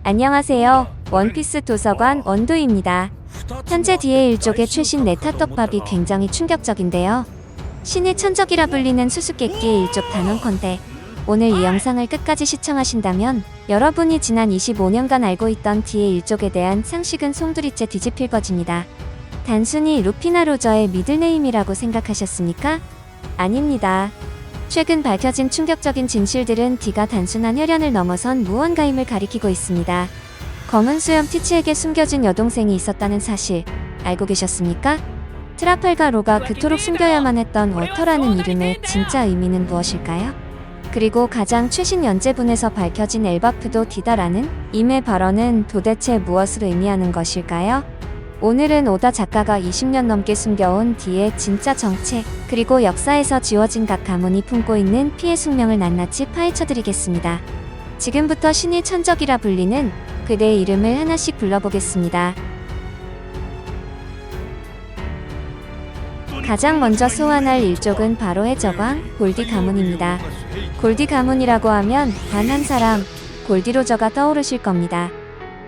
안녕하세요. 원피스 도서관 원도입니다. 현재 DA 일족의 최신 네타 떡밥이 굉장히 충격적인데요. 신의 천적이라 불리는 수수께끼의 일족 단원컨대 오늘 이 영상을 끝까지 시청하신다면 여러분이 지난 25년간 알고 있던 DA 일족에 대한 상식은 송두리째 뒤집힐 것입니다. 단순히 루피나 로저의 미들네임이라고 생각하셨습니까? 아닙니다. 최근 밝혀진 충격적인 진실들은 D가 단순한 혈연을 넘어선 무언가임을 가리키고 있습니다. 검은 수염 티치에게 숨겨진 여동생이 있었다는 사실 알고 계셨습니까? 트라팔가로가 그토록 숨겨야만 했던 워터라는 이름의 진짜 의미는 무엇일까요? 그리고 가장 최신 연재분에서 밝혀진 엘바프도 D다라는 임의 발언은 도대체 무엇을 의미하는 것일까요? 오늘은 오다 작가가 20년 넘게 숨겨온 D의 진짜 정체, 그리고 역사에서 지워진 각 가문이 품고 있는 피해 숙명을 낱낱이 파헤쳐드리겠습니다. 지금부터 신의 천적이라 불리는 그대의 이름을 하나씩 불러보겠습니다. 가장 먼저 소환할 일족은 바로 해적왕 골디 가문입니다. 골디 가문이라고 하면 단 한 사람, 골디 로저가 떠오르실 겁니다.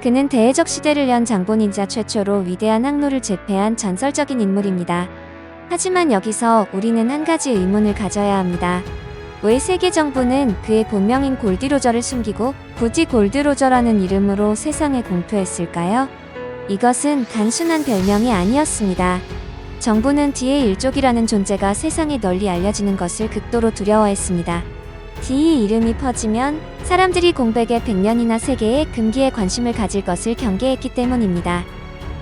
그는 대해적 시대를 연 장보 닌자 최초로 위대한 항로를 제패한 전설적인 인물입니다. 하지만 여기서 우리는 한 가지 의문을 가져야 합니다. 왜 세계 정부는 그의 본명인 골디 로저를 숨기고 굳이 골드 로저라는 이름으로 세상에 공표했을까요? 이것은 단순한 별명이 아니었습니다. 정부는 D의 일족이라는 존재가 세상에 널리 알려지는 것을 극도로 두려워했습니다. D의 이름이 퍼지면 사람들이 공백의 100년이나 세계의 금기에 관심을 가질 것을 경계했기 때문입니다.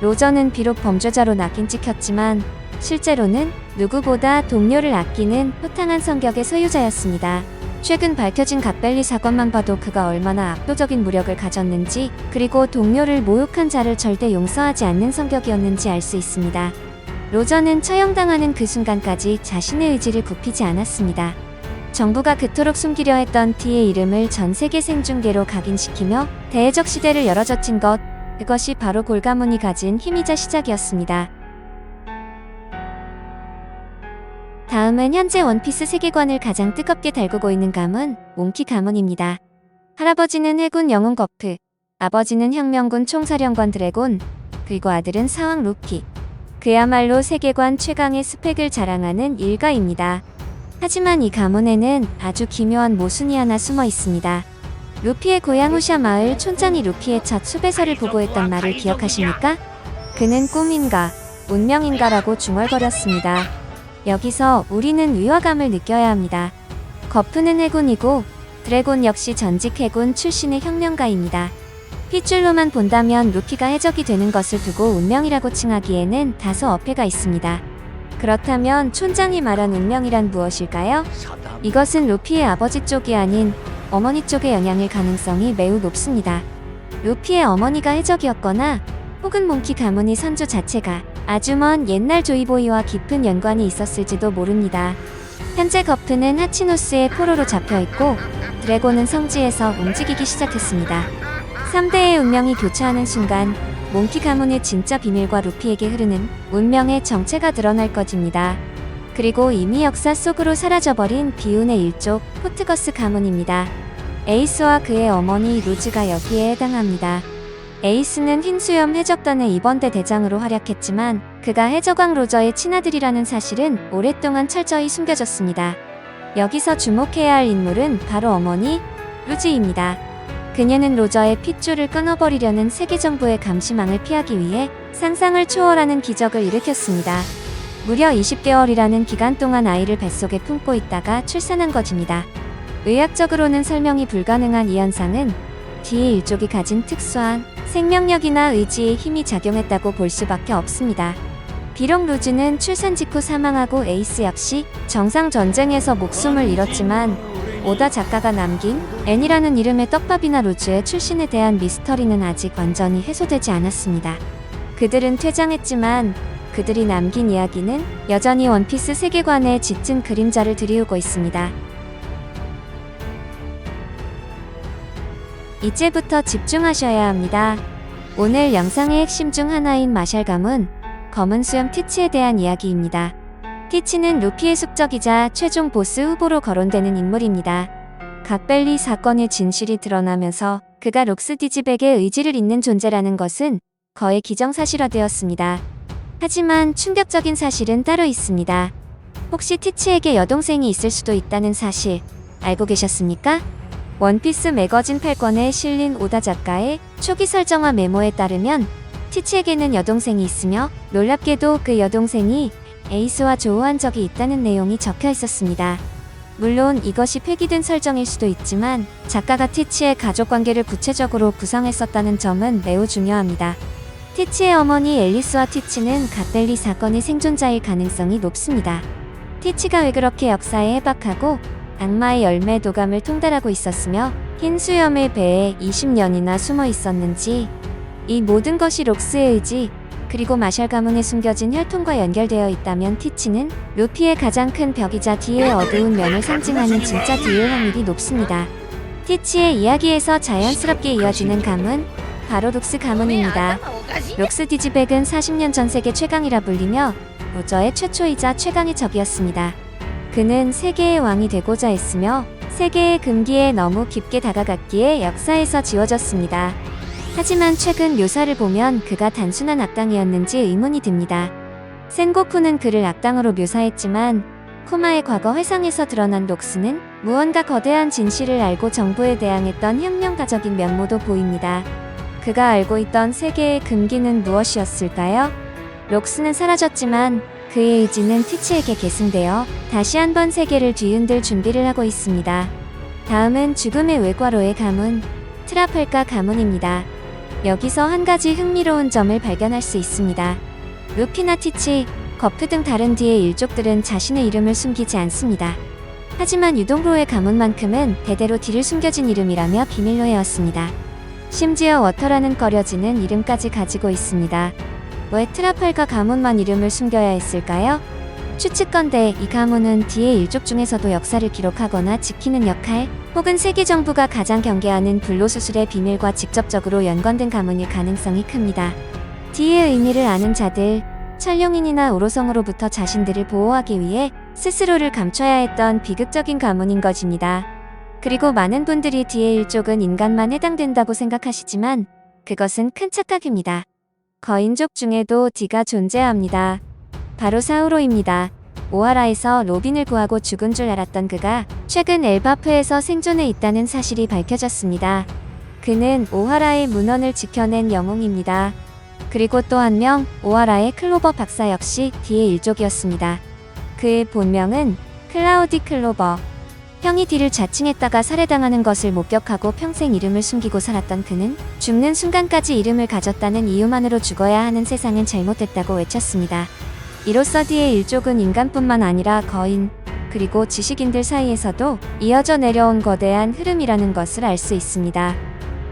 로저는 비록 범죄자로 낙인 찍혔지만 실제로는 누구보다 동료를 아끼는 호탕한 성격의 소유자였습니다. 최근 밝혀진 갓벨리 사건만 봐도 그가 얼마나 압도적인 무력을 가졌는지, 그리고 동료를 모욕한 자를 절대 용서하지 않는 성격이었는지 알 수 있습니다. 로저는 처형당하는 그 순간까지 자신의 의지를 굽히지 않았습니다. 정부가 그토록 숨기려 했던 D의 이름을 전 세계 생중계로 각인시키며 대해적 시대를 열어젖힌 것, 그것이 바로 골 가문이 가진 힘이자 시작이었습니다. 다음은 현재 원피스 세계관을 가장 뜨겁게 달구고 있는 가문, 몽키 가문입니다. 할아버지는 해군 영웅 거프, 아버지는 혁명군 총사령관 드래곤, 그리고 아들은 사왕 루피. 그야말로 세계관 최강의 스펙을 자랑하는 일가입니다. 하지만 이 가문에는 아주 기묘한 모순이 하나 숨어 있습니다. 루피의 고향 후샤 마을 촌장이 루피의 첫 수배설을 보고했던 말을 기억하십니까? 그는 꿈인가, 운명인가라고 중얼거렸습니다. 여기서 우리는 위화감을 느껴야 합니다. 거프는 해군이고 드래곤 역시 전직 해군 출신의 혁명가입니다. 핏줄로만 본다면 루피가 해적이 되는 것을 두고 운명이라고 칭하기에는 다소 어폐가 있습니다. 그렇다면 촌장이 말한 운명이란 무엇일까요? 이것은 루피의 아버지 쪽이 아닌 어머니 쪽의 영향일 가능성이 매우 높습니다. 루피의 어머니가 해적이었거나 혹은 몽키 가문의 선조 자체가 아주 먼 옛날 조이보이와 깊은 연관이 있었을지도 모릅니다. 현재 거프는 하치노스의 포로로 잡혀있고 드래곤은 성지에서 움직이기 시작했습니다. 3대의 운명이 교차하는 순간 몽키 가문의 진짜 비밀과 루피에게 흐르는 운명의 정체가 드러날 것입니다. 그리고 이미 역사 속으로 사라져버린 비운의 일족 포트거스 가문입니다. 에이스와 그의 어머니 루즈가 여기에 해당합니다. 에이스는 흰수염 해적단의 이번대 대장으로 활약했지만 그가 해적왕 로저의 친아들이라는 사실은 오랫동안 철저히 숨겨졌습니다. 여기서 주목해야 할 인물은 바로 어머니 루즈입니다. 그녀는 로저의 핏줄을 끊어버리려는 세계정부의 감시망을 피하기 위해 상상을 초월하는 기적을 일으켰습니다. 무려 20개월이라는 기간 동안 아이를 뱃속에 품고 있다가 출산한 것입니다. 의학적으로는 설명이 불가능한 이 현상은 D의 일족이 가진 특수한 생명력이나 의지의 힘이 작용했다고 볼 수밖에 없습니다. 비록 루즈는 출산 직후 사망하고 에이스 역시 정상 전쟁에서 목숨을 잃었지만 오다 작가가 남긴 앤이라는 이름의 떡밥이나 루즈의 출신에 대한 미스터리는 아직 완전히 해소되지 않았습니다. 그들은 퇴장했지만 그들이 남긴 이야기는 여전히 원피스 세계관의 짙은 그림자를 드리우고 있습니다. 이제부터 집중하셔야 합니다. 오늘 영상의 핵심 중 하나인 마샬 가문, 검은 수염 티치에 대한 이야기입니다. 티치는 루피의 숙적이자 최종 보스 후보로 거론되는 인물입니다. 갓벨리 사건의 진실이 드러나면서 그가 록스 디지백의 의지를 잇는 존재라는 것은 거의 기정사실화되었습니다. 하지만 충격적인 사실은 따로 있습니다. 혹시 티치에게 여동생이 있을 수도 있다는 사실 알고 계셨습니까? 원피스 매거진 8권에 실린 오다 작가의 초기 설정화 메모에 따르면 티치에게는 여동생이 있으며 놀랍게도 그 여동생이 에이스와 조우한 적이 있다는 내용이 적혀 있었습니다. 물론 이것이 폐기된 설정일 수도 있지만 작가가 티치의 가족관계를 구체적으로 구성했었다는 점은 매우 중요합니다. 티치의 어머니 앨리스와 티치는 갓벨리 사건의 생존자일 가능성이 높습니다. 티치가 왜 그렇게 역사에 해박하고 악마의 열매 도감을 통달하고 있었으며 흰 수염의 배에 20년이나 숨어 있었는지, 이 모든 것이 록스의 의지 그리고 마샬 가문에 숨겨진 혈통과 연결되어 있다면 티치는 루피의 가장 큰 벽이자 D의 어두운 면을 상징하는 진짜 D일 확률이 높습니다. 티치의 이야기에서 자연스럽게 이어지는 가문, 바로 록스 가문입니다. 록스 디지백은 40년 전 세계 최강이라 불리며 로저의 최초이자 최강의 적이었습니다. 그는 세계의 왕이 되고자 했으며 세계의 금기에 너무 깊게 다가갔기에 역사에서 지워졌습니다. 하지만 최근 묘사를 보면 그가 단순한 악당이었는지 의문이 듭니다. 센고쿠는 그를 악당으로 묘사했지만 쿠마의 과거 회상에서 드러난 록스는 무언가 거대한 진실을 알고 정부에 대항했던 혁명가적인 면모도 보입니다. 그가 알고 있던 세계의 금기는 무엇이었을까요? 록스는 사라졌지만 그의 의지는 티치에게 계승되어 다시 한번 세계를 뒤흔들 준비를 하고 있습니다. 다음은 죽음의 외과로의 가문, 트라팔가 가문입니다. 여기서 한 가지 흥미로운 점을 발견할 수 있습니다. 루피나 티치, 거프 등 다른 D의 일족들은 자신의 이름을 숨기지 않습니다. 하지만 유동로의 가문만큼은 대대로 D를 숨겨진 이름이라며 비밀로 해왔습니다. 심지어 워터라는 꺼려지는 이름까지 가지고 있습니다. 왜 트라팔가 가문만 이름을 숨겨야 했을까요? 추측건대 이 가문은 D의 일족 중에서도 역사를 기록하거나 지키는 역할, 혹은 세계 정부가 가장 경계하는 불로수술의 비밀과 직접적으로 연관된 가문일 가능성이 큽니다. D의 의미를 아는 자들, 천룡인이나 오로성으로부터 자신들을 보호하기 위해 스스로를 감춰야 했던 비극적인 가문인 것입니다. 그리고 많은 분들이 D의 일족은 인간만 해당된다고 생각하시지만 그것은 큰 착각입니다. 거인족 중에도 D가 존재합니다. 바로 사우로입니다. 오하라에서 로빈을 구하고 죽은 줄 알았던 그가 최근 엘바프에서 생존해 있다는 사실이 밝혀졌습니다. 그는 오하라의 문헌을 지켜낸 영웅입니다. 그리고 또 한 명, 오하라의 클로버 박사 역시 D의 일족이었습니다. 그의 본명은 클라우디 클로버. 형이 D를 자칭했다가 살해당하는 것을 목격하고 평생 이름을 숨기고 살았던 그는 죽는 순간까지 이름을 가졌다는 이유만으로 죽어야 하는 세상은 잘못됐다고 외쳤습니다. 이로써 D의 일족은 인간뿐만 아니라 거인, 그리고 지식인들 사이에서도 이어져 내려온 거대한 흐름이라는 것을 알 수 있습니다.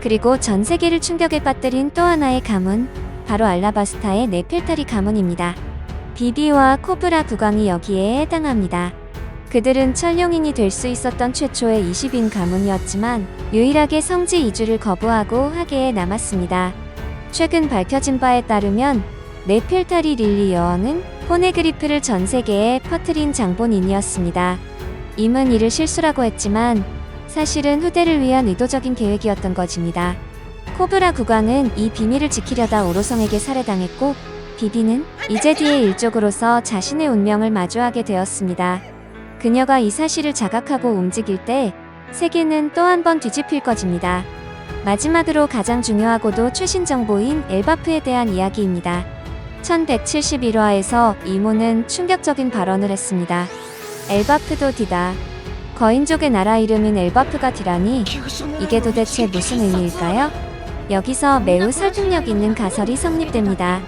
그리고 전 세계를 충격에 빠뜨린 또 하나의 가문, 바로 알라바스타의 네펠타리 가문입니다. 비비와 코브라 국왕이 여기에 해당합니다. 그들은 천룡인이 될 수 있었던 최초의 20인 가문이었지만 유일하게 성지 이주를 거부하고 하계에 남았습니다. 최근 밝혀진 바에 따르면 네펠타리 릴리 여왕은 포네그리프를 전 세계에 퍼뜨린 장본인이었습니다. 임은 이를 실수라고 했지만 사실은 후대를 위한 의도적인 계획이었던 것입니다. 코브라 국왕은 이 비밀을 지키려다 오로성에게 살해당했고 비비는 이제 D의 일족으로서 자신의 운명을 마주하게 되었습니다. 그녀가 이 사실을 자각하고 움직일 때 세계는 또 한 번 뒤집힐 것입니다. 마지막으로 가장 중요하고도 최신 정보인 엘바프에 대한 이야기입니다. 1171화에서 이모는 충격적인 발언을 했습니다. 엘바프도 D다. 거인족의 나라 이름인 엘바프가 D라니 이게 도대체 무슨 의미일까요? 여기서 매우 설득력 있는 가설이 성립됩니다.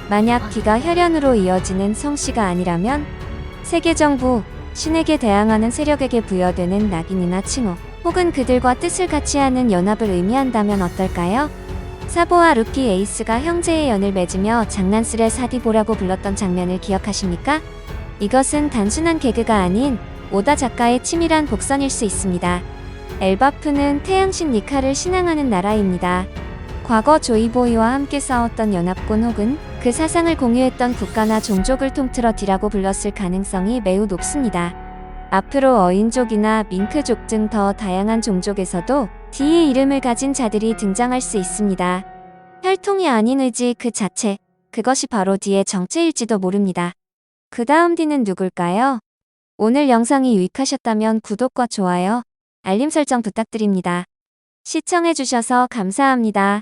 만약 D가 혈연으로 이어지는 성씨가 아니라면 세계 정부, 신에게 대항하는 세력에게 부여되는 낙인이나 칭호, 혹은 그들과 뜻을 같이 하는 연합을 의미한다면 어떨까요? 사보와 루피 에이스가 형제의 연을 맺으며 장난스레 사디보라고 불렀던 장면을 기억하십니까? 이것은 단순한 개그가 아닌 오다 작가의 치밀한 복선일 수 있습니다. 엘바프는 태양신 니카를 신앙하는 나라입니다. 과거 조이보이와 함께 싸웠던 연합군 혹은 그 사상을 공유했던 국가나 종족을 통틀어 D라고 불렀을 가능성이 매우 높습니다. 앞으로 어인족이나 밍크족 등 더 다양한 종족에서도 D의 이름을 가진 자들이 등장할 수 있습니다. 혈통이 아닌 의지 그 자체, 그것이 바로 D의 정체일지도 모릅니다. 그 다음 D는 누굴까요? 오늘 영상이 유익하셨다면 구독과 좋아요, 알림 설정 부탁드립니다. 시청해주셔서 감사합니다.